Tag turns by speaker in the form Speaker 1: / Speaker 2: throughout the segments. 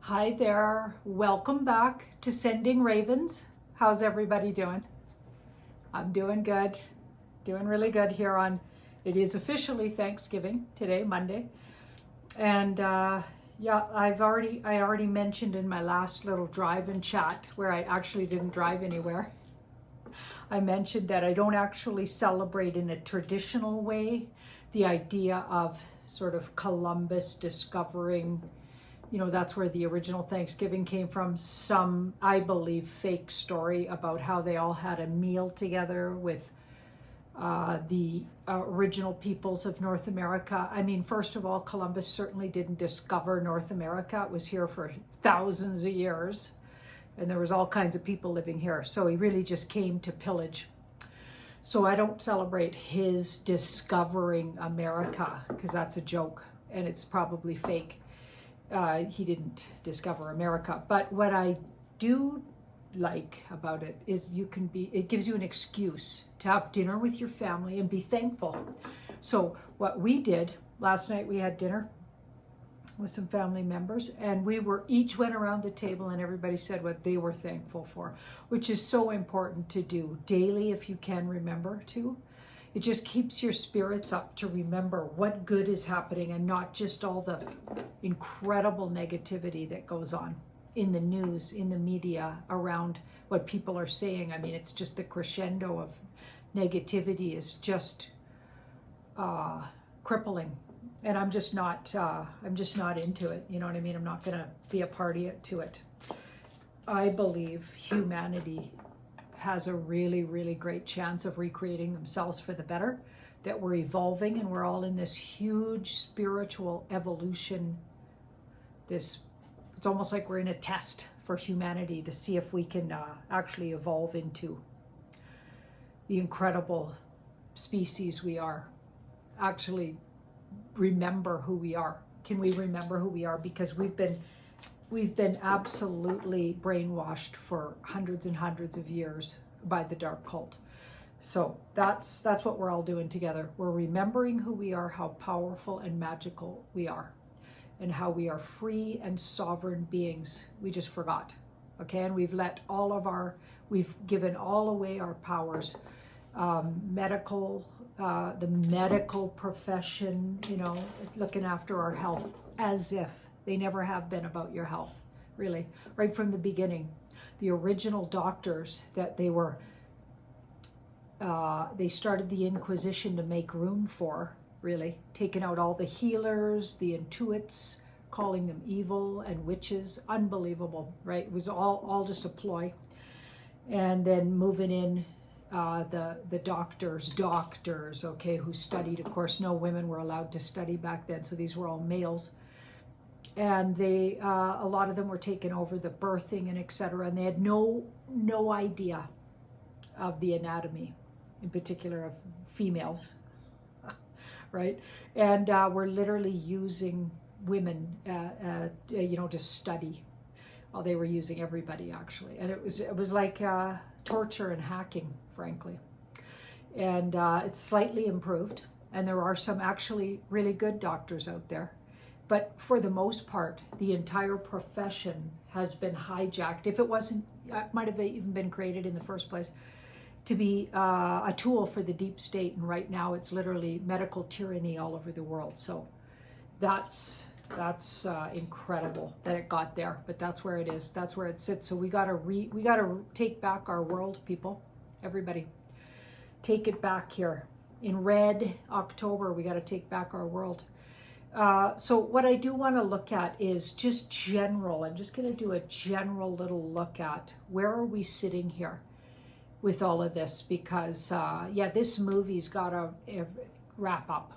Speaker 1: Hi there, welcome back to Sending Ravens. How's everybody doing? I'm doing good, doing really good here on, it is officially Thanksgiving today, Monday. And yeah, I already mentioned in my last little drive and chat where I actually didn't drive anywhere. I mentioned that I don't actually celebrate in a traditional way the idea of sort of Columbus discovering, you know, that's where the original Thanksgiving came from. Some, I believe, fake story about how they all had a meal together with the original peoples of North America. I mean, first of all, Columbus certainly didn't discover North America. It was here for thousands of years, and there was all kinds of people living here. So he really just came to pillage. So I don't celebrate his discovering America, because that's a joke, and it's probably fake. He didn't discover America. But what I do like about it is it gives you an excuse to have dinner with your family and be thankful. So what we did last night, we had dinner with some family members, and we each went around the table and everybody said what they were thankful for, which is so important to do daily if you can remember to. It just keeps your spirits up to remember what good is happening and not just all the incredible negativity that goes on in the news, in the media, around what people are saying. I mean, it's just the crescendo of negativity is just crippling. And I'm just not into it. You know what I mean? I'm not going to be a party to it. I believe humanity has a really, really great chance of recreating themselves for the better, that we're evolving and we're all in this huge spiritual evolution. It's almost like we're in a test for humanity to see if we can actually evolve into the incredible species we are. Actually remember who we are. Can we remember who we are? Because we've been absolutely brainwashed for hundreds and hundreds of years by the dark cult. So that's what we're all doing together. We're remembering who we are, how powerful and magical we are, and how we are free and sovereign beings. We just forgot, okay? And we've given all away our powers. The medical profession, you know, looking after our health as if they never have been about your health, really, right from the beginning. The original doctors that they started the Inquisition to make room for, really, taking out all the healers, the intuits, calling them evil and witches. Unbelievable, right? It was all just a ploy. And then moving in the doctors, okay, who studied. Of course, no women were allowed to study back then, so these were all males. And a lot of them were taking over the birthing and etc. And they had no idea of the anatomy, in particular of females, right? And we're literally using women, you know, to study. Well, they were using everybody actually, and it was like torture and hacking, frankly. And it's slightly improved, and there are some actually really good doctors out there. But for the most part, the entire profession has been hijacked. If it wasn't, it might have even been created in the first place to be a tool for the deep state. And right now it's literally medical tyranny all over the world. So that's incredible that it got there, but that's where it is. That's where it sits. So we gotta take back our world, people. Everybody, take it back here. In Red October, we gotta take back our world. So what I do want to look at is just general. I'm just going to do a general little look at where are we sitting here with all of this, because yeah, this movie's got to wrap up.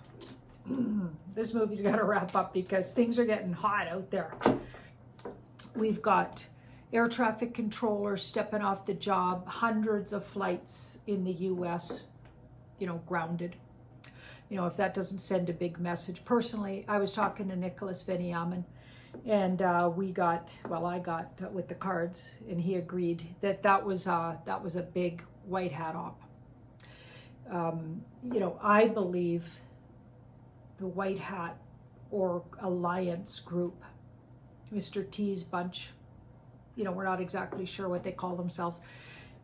Speaker 1: This movie's got to wrap up because things are getting hot out there. We've got air traffic controllers stepping off the job, hundreds of flights in the US, you know, grounded. You know, if that doesn't send a big message. Personally, I was talking to Nicholas Veniamin, and I got with the cards, and he agreed that was a big white hat op. You know, I believe the white hat or alliance group Mr. T's bunch. You know, we're not exactly sure what they call themselves,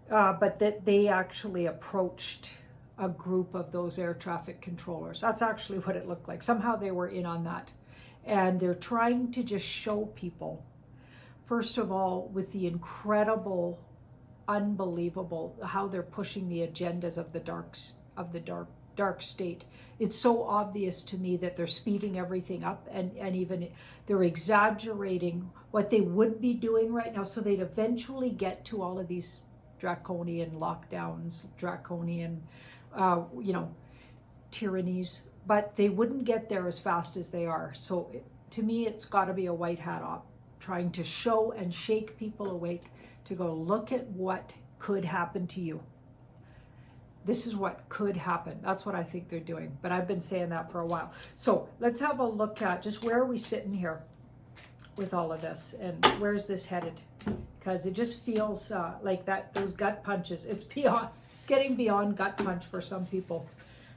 Speaker 1: but that they actually approached a group of those air traffic controllers. That's actually what it looked like. Somehow they were in on that. And they're trying to just show people, first of all, with the incredible, unbelievable, how they're pushing the agendas of the dark state. It's so obvious to me that they're speeding everything up, and even they're exaggerating what they would be doing right now, so they'd eventually get to all of these draconian lockdowns, draconian you know, tyrannies, but they wouldn't get there as fast as they are. So to me, it's got to be a white hat op, trying to show and shake people awake to go, look at what could happen to you. This is what could happen. That's what I think they're doing. But I've been saying that for a while. So let's have a look at just where are we sitting here with all of this, and where's this headed? Because it just feels like that, those gut punches. It's beyond. It's getting beyond gut punch for some people,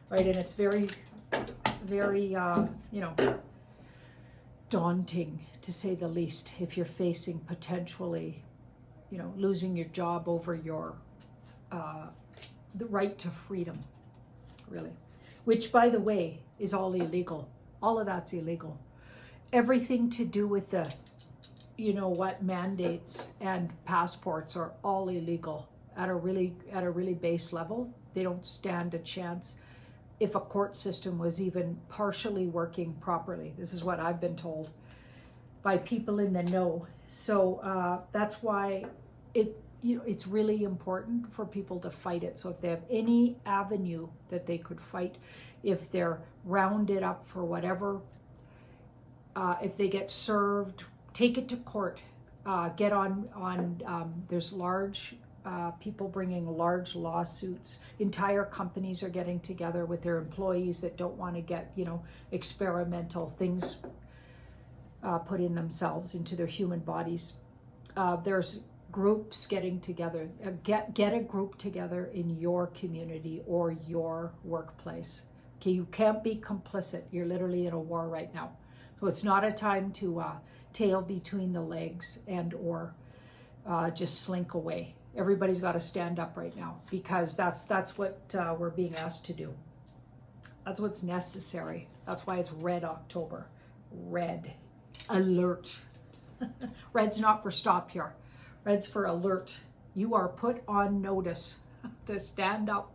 Speaker 1: right? And it's very, very, you know, daunting to say the least if you're facing potentially, you know, losing your job over your the right to freedom, really, which, by the way, is all illegal. All of that's illegal. Everything to do with the, you know what, mandates and passports are all illegal at a really base level. They don't stand a chance if a court system was even partially working properly. This is what I've been told by people in the know. So that's why it's really important for people to fight it. So if they have any avenue that they could fight, if they're rounded up for whatever, if they get served, take it to court, get on there's large people bringing large lawsuits. Entire companies are getting together with their employees that don't want to get, you know, experimental things put in themselves, into their human bodies. There's groups getting together. Get a group together in your community or your workplace. Okay, you can't be complicit. You're literally in a war right now. So it's not a time to tail between the legs and or just slink away. Everybody's got to stand up right now, because that's what we're being asked to do. That's what's necessary. That's why it's Red October. Red. Alert. Red's not for stop here. Red's for alert. You are put on notice to stand up.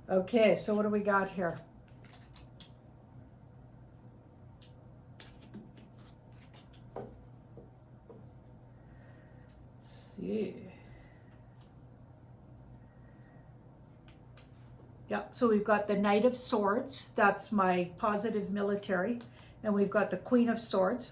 Speaker 1: Okay, so what do we got here? Let's see. Yeah, so we've got the Knight of Swords. That's my positive military. And we've got the Queen of Swords.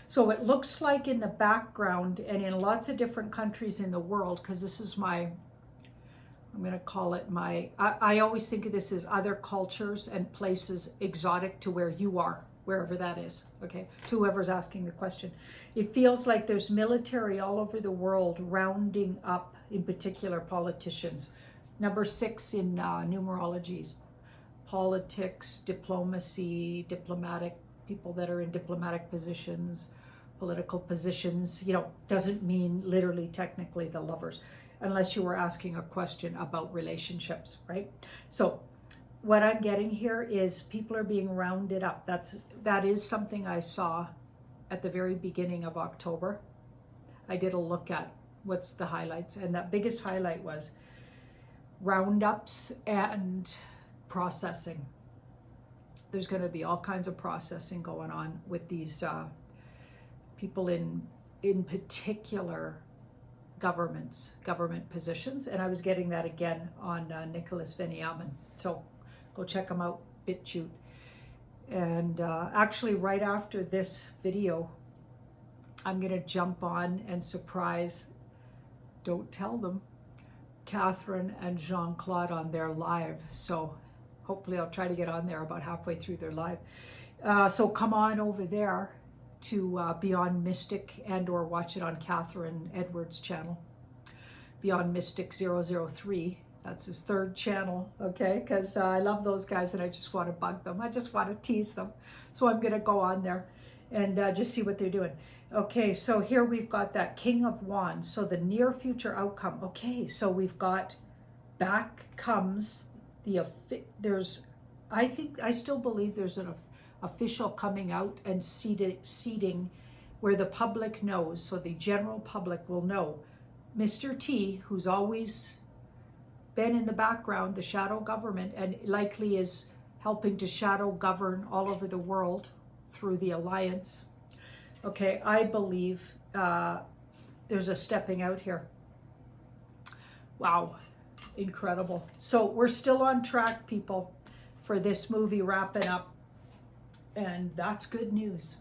Speaker 1: So it looks like in the background and in lots of different countries in the world, because this is my, I'm going to call it my, I always think of this as other cultures and places exotic to where you are, wherever that is, okay, to whoever's asking the question. It feels like there's military all over the world rounding up, in particular, politicians. Number 6 in numerologies, politics, diplomacy, diplomatic, people that are in diplomatic positions, political positions, you know, doesn't mean literally technically the lovers, unless you were asking a question about relationships, right? So what I'm getting here is people are being rounded up. That is something I saw at the very beginning of October. I did a look at what's the highlights, and that biggest highlight was roundups and processing. There's going to be all kinds of processing going on with these people in particular government positions. And I was getting that again on Nicholas Veniamin. So go check him out, BitChute. And actually right after this video, I'm going to jump on and surprise, don't tell them, Catherine and Jean-Claude on their live. So hopefully I'll try to get on there about halfway through their live. So come on over there to Beyond Mystic, and or watch it on Catherine Edwards' channel. Beyond Mystic 003. That's his 3rd channel, okay? Because I love those guys and I just want to bug them. I just want to tease them. So I'm going to go on there and just see what they're doing. Okay, so here we've got that King of Wands. So the near future outcome. Okay, so we've got back comes I still believe there's an official coming out and seating where the public knows, so the general public will know. Mr. T, who's always been in the background, the shadow government, and likely is helping to shadow govern all over the world through the alliance. Okay, I believe there's a stepping out here. Wow, incredible. So we're still on track, people, for this movie wrapping up, and that's good news.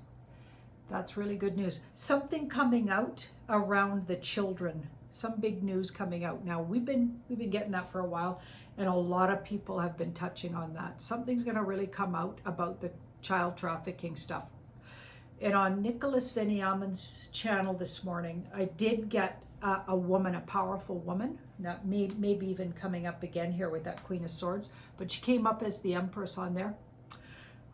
Speaker 1: That's really good news. Something coming out around the children. Some big news coming out. Now we've been getting that for a while, and a lot of people have been touching on that. Something's going to really come out about the child trafficking stuff. And on Nicholas Veniaman's channel this morning, I did get a woman, a powerful woman, that maybe even coming up again here with that Queen of Swords, but she came up as the Empress on there.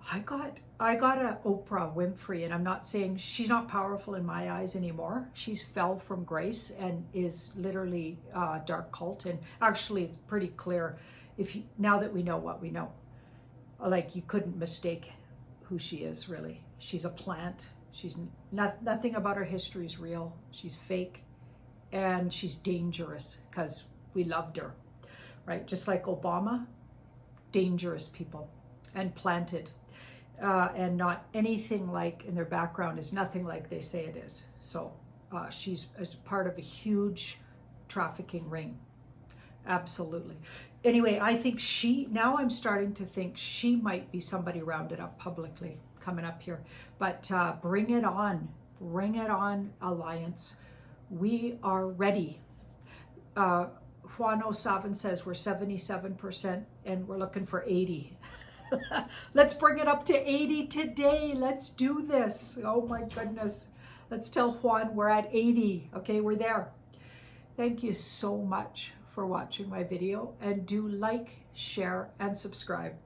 Speaker 1: I got a Oprah Winfrey, and I'm not saying she's not powerful in my eyes anymore. She's fell from grace and is literally dark cult. And actually, it's pretty clear now that we know what we know. Like, you couldn't mistake who she is, really. She's a plant. She's nothing about her history is real. She's fake, and she's dangerous because we loved her, right? Just like Obama, dangerous people and planted. And not anything like, in their background is nothing like they say it is. So she's part of a huge trafficking ring. Absolutely. Anyway, I think now I'm starting to think she might be somebody rounded up publicly coming up here. But bring it on, Alliance. We are ready. Juan O'Savin says we're 77% and we're looking for 80. Let's bring it up to 80 today. Let's do this. Oh my goodness. Let's tell Juan we're at 80. Okay, we're there. Thank you so much for watching my video, and do like, share, and subscribe.